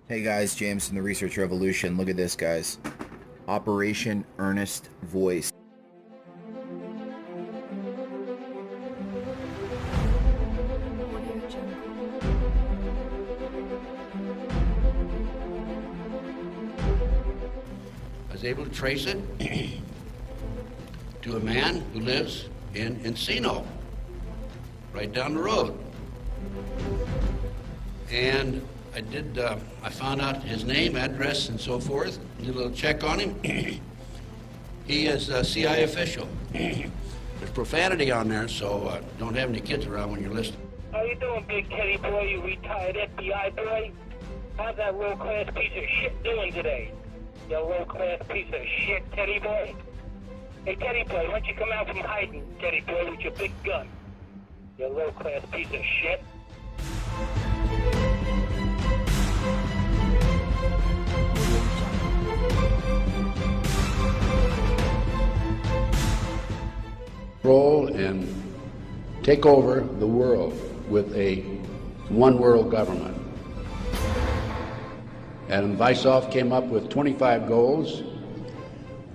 Hey guys, James from the Research Revolution. Look at this, guys. Operation Earnest Voice. I was able to trace it to a man who lives in Encino, right down the road. And I found out his name, address, and so forth. Did a little check on him. He is a CIA official. There's profanity on there, so don't have any kids around when you're listening. How you doing, big Teddy boy, you retired FBI boy? How's that low-class piece of shit doing today? You low-class piece of shit, Teddy boy? Hey, Teddy boy, why don't you come out from hiding, Teddy boy, with your big gun? You low-class piece of shit. Control and take over the world with a one-world government. And Weissoff came up with 25 goals.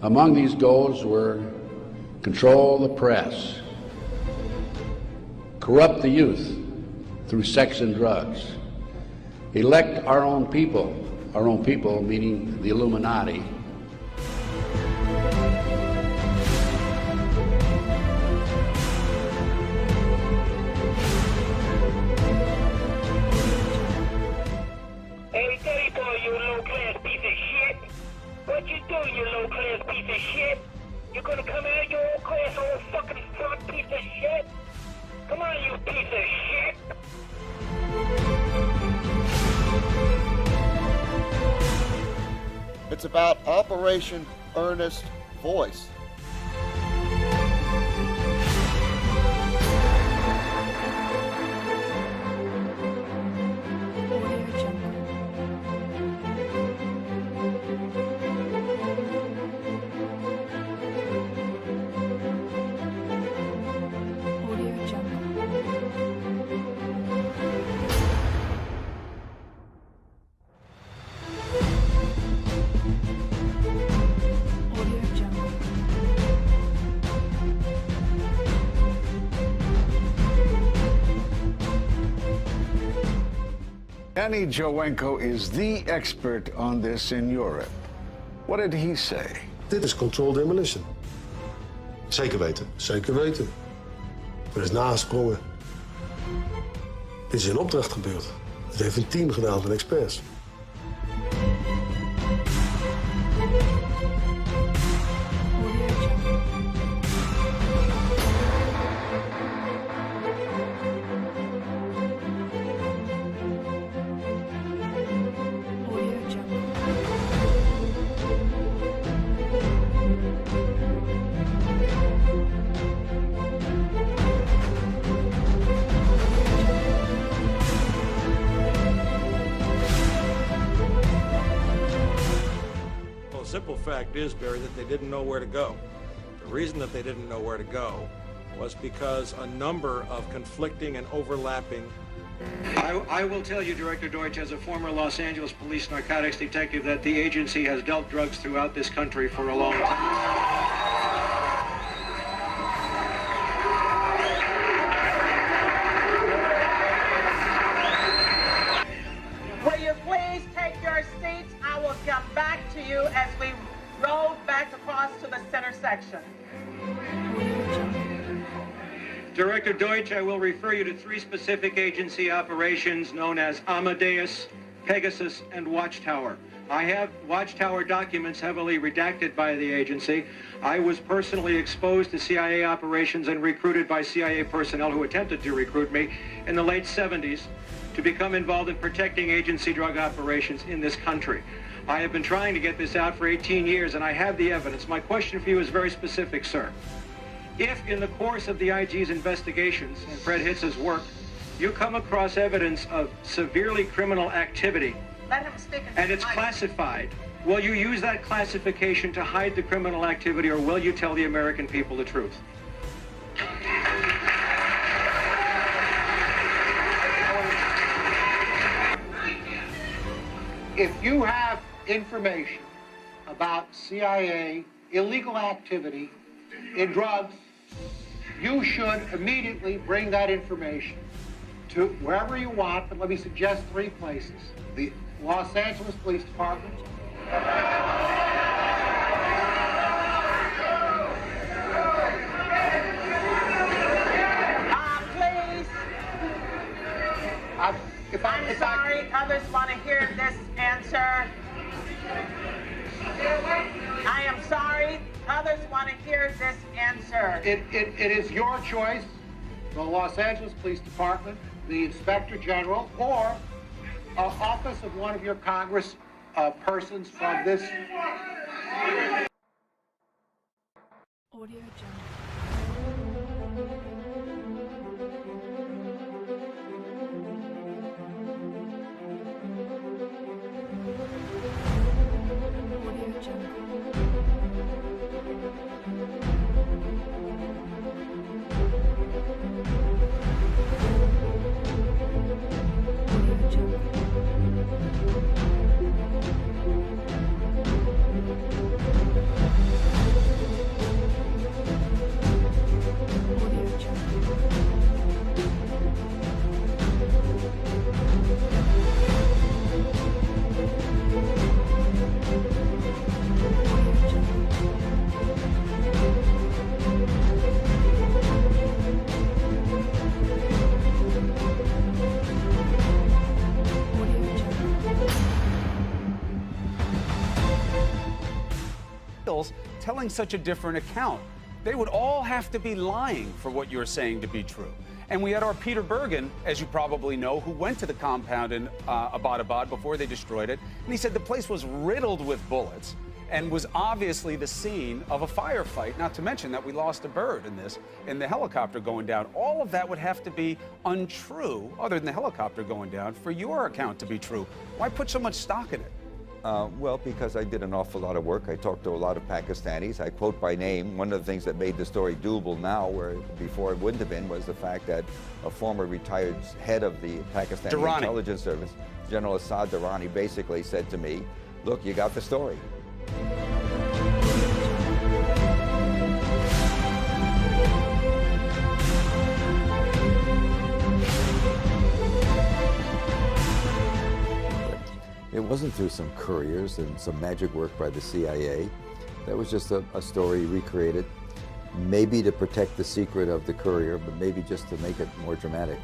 Among these goals were control the press, corrupt the youth through sex and drugs, elect our own people meaning the Illuminati, Hey, Teddy boy, you low-class piece of shit. What you doing, you low-class piece of shit? You gonna come out, you old-class, old fucking front piece of shit? Come on, you piece of shit. It's about Operation Earnest Voice. Danny Jowenko is the expert on this in Europe. What did he say? Dit is controlled demolition. Zeker weten. Zeker weten. Er is nagesprongen. Dit is in opdracht gebeurd. Het heeft een team gedaan van experts. The simple fact is, Barry, that they didn't know where to go. The reason that they didn't know where to go was because a number of conflicting and overlapping. I will tell you, Director Deutsch, as a former Los Angeles police narcotics detective, that the agency has dealt drugs throughout this country for a long time. Will you please take your seats? I will come back to you as we roll back across to the center section. Director Deutsch, I will refer you to three specific agency operations known as Amadeus, Pegasus, and Watchtower. I have Watchtower documents heavily redacted by the agency. I was personally exposed to CIA operations and recruited by CIA personnel who attempted to recruit me in the late 70s to become involved in protecting agency drug operations in this country. I have been trying to get this out for 18 years, and I have the evidence. My question for you is very specific, sir. If, in the course of the IG's investigations and Fred Hitz's work, you come across evidence of severely criminal activity, Let him speak. and it's classified, will you use that classification to hide the criminal activity, or will you tell the American people the truth? If you have information about CIA illegal activity in drugs, you should immediately bring that information to wherever you want, but let me suggest 3 places. The Los Angeles Police Department, Please. I'm sorry, others want to hear this answer. I am sorry, others want to hear this answer. It is your choice, the Los Angeles Police Department, the Inspector General, or office of one of your Congress persons from this. Audio telling such a different account. They would all have to be lying for what you're saying to be true. And we had our Peter Bergen, as you probably know, who went to the compound in Abbottabad before they destroyed it, and he said the place was riddled with bullets and was obviously the scene of a firefight, not to mention that we lost a bird in the helicopter going down. All of that would have to be untrue, other than the helicopter going down, for your account to be true. Why put so much stock in it? Well, because I did an awful lot of work. I talked to a lot of Pakistanis. I quote by name. One of the things that made the story doable now, where before it wouldn't have been, was the fact that a former retired head of the Pakistani intelligence service, General Assad Durrani, basically said to me, look, you got the story. It wasn't through some couriers and some magic work by the CIA. That was just a story recreated, maybe to protect the secret of the courier, but maybe just to make it more dramatic.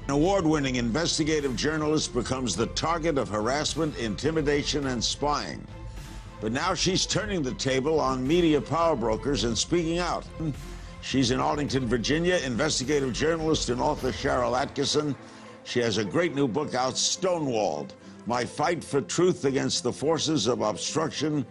An award-winning investigative journalist becomes the target of harassment, intimidation, and spying. But now she's turning the table on media power brokers and speaking out. She's in Arlington, Virginia, investigative journalist and author Cheryl Atkinson. She has a great new book out, Stonewalled: My Fight for Truth Against the Forces of Obstruction,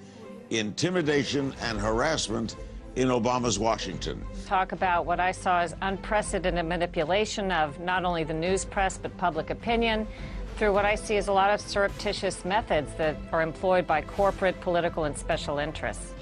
Intimidation, and Harassment in Obama's Washington. Talk about what I saw as unprecedented manipulation of not only the news press, but public opinion, through what I see as a lot of surreptitious methods that are employed by corporate, political, and special interests.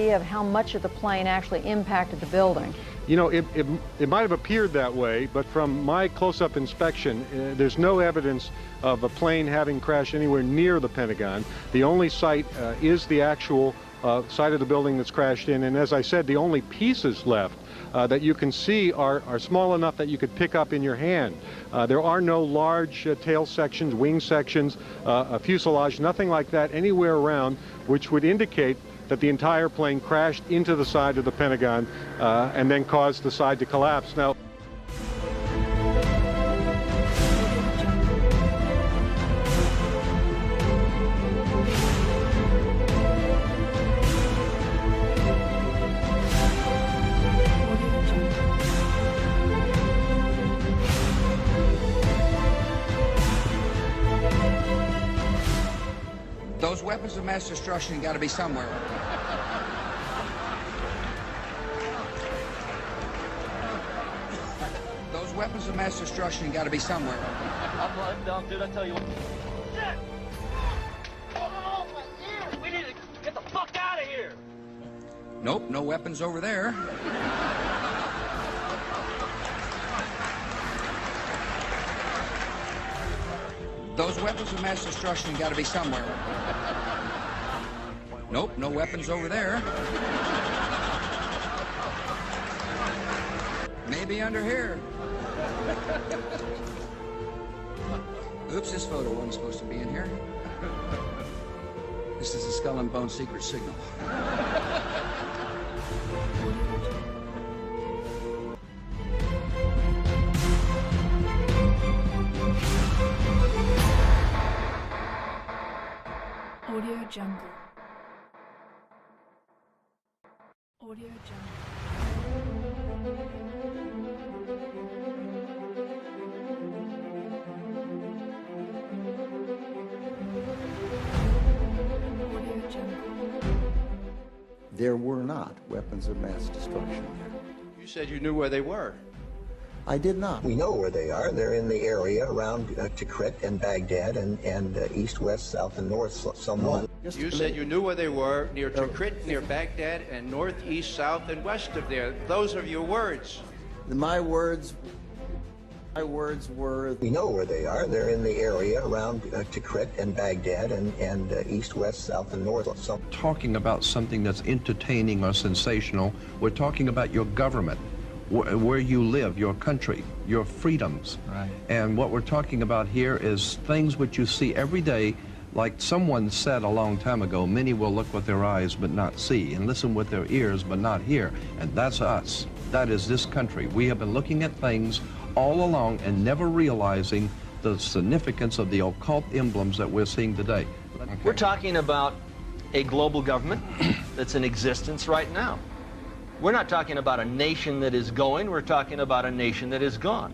Of how much of the plane actually impacted the building. You know, it might have appeared that way, but from my close-up inspection, there's no evidence of a plane having crashed anywhere near the Pentagon. The only site is the actual site of the building that's crashed in, and as I said, the only pieces left that you can see are small enough that you could pick up in your hand. There are no large tail sections, wing sections, a fuselage, nothing like that anywhere around, which would indicate that the entire plane crashed into the side of the Pentagon and then caused the side to collapse. Now, Those weapons of mass destruction got to be somewhere. Those weapons of mass destruction got to be somewhere. I'm lying down, dude. I tell you what. Shit! Oh, my ear! We need to get the fuck out of here! Nope, no weapons over there. Those weapons of mass destruction got to be somewhere. Nope, no weapons over there. Maybe under here. Oops, this photo wasn't supposed to be in here. This is a Skull and Bone secret signal. Audio Jungle. Audio Jungle. Audio Jungle. There were not weapons of mass destruction there. You said you knew where they were. I did not. We know where they are. They're in the area around Tikrit and Baghdad and east, west, south, and north somewhat. You said you knew where they were, near Tikrit, near Baghdad, and north, east, south, and west of there. Those are your words. My words were... We know where they are. They're in the area around Tikrit and Baghdad and east, west, south, and north. Talking about something that's entertaining or sensational, we're talking about your government. Where you live, your country, your freedoms. Right. And what we're talking about here is things which you see every day, like someone said a long time ago, many will look with their eyes but not see, and listen with their ears but not hear. And that's us. That is this country. We have been looking at things all along and never realizing the significance of the occult emblems that we're seeing today. Okay. We're talking about a global government that's in existence right now. We're not talking about a nation that is going, we're talking about a nation that is gone.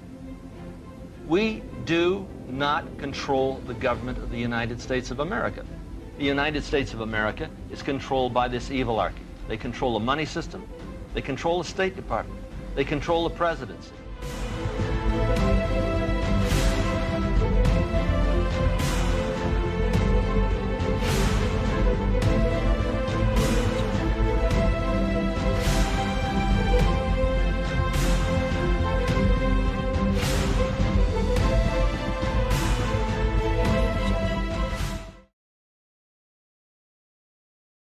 We do not control the government of the United States of America. The United States of America is controlled by this evilarchy. They control the money system, they control the State Department, they control the presidency.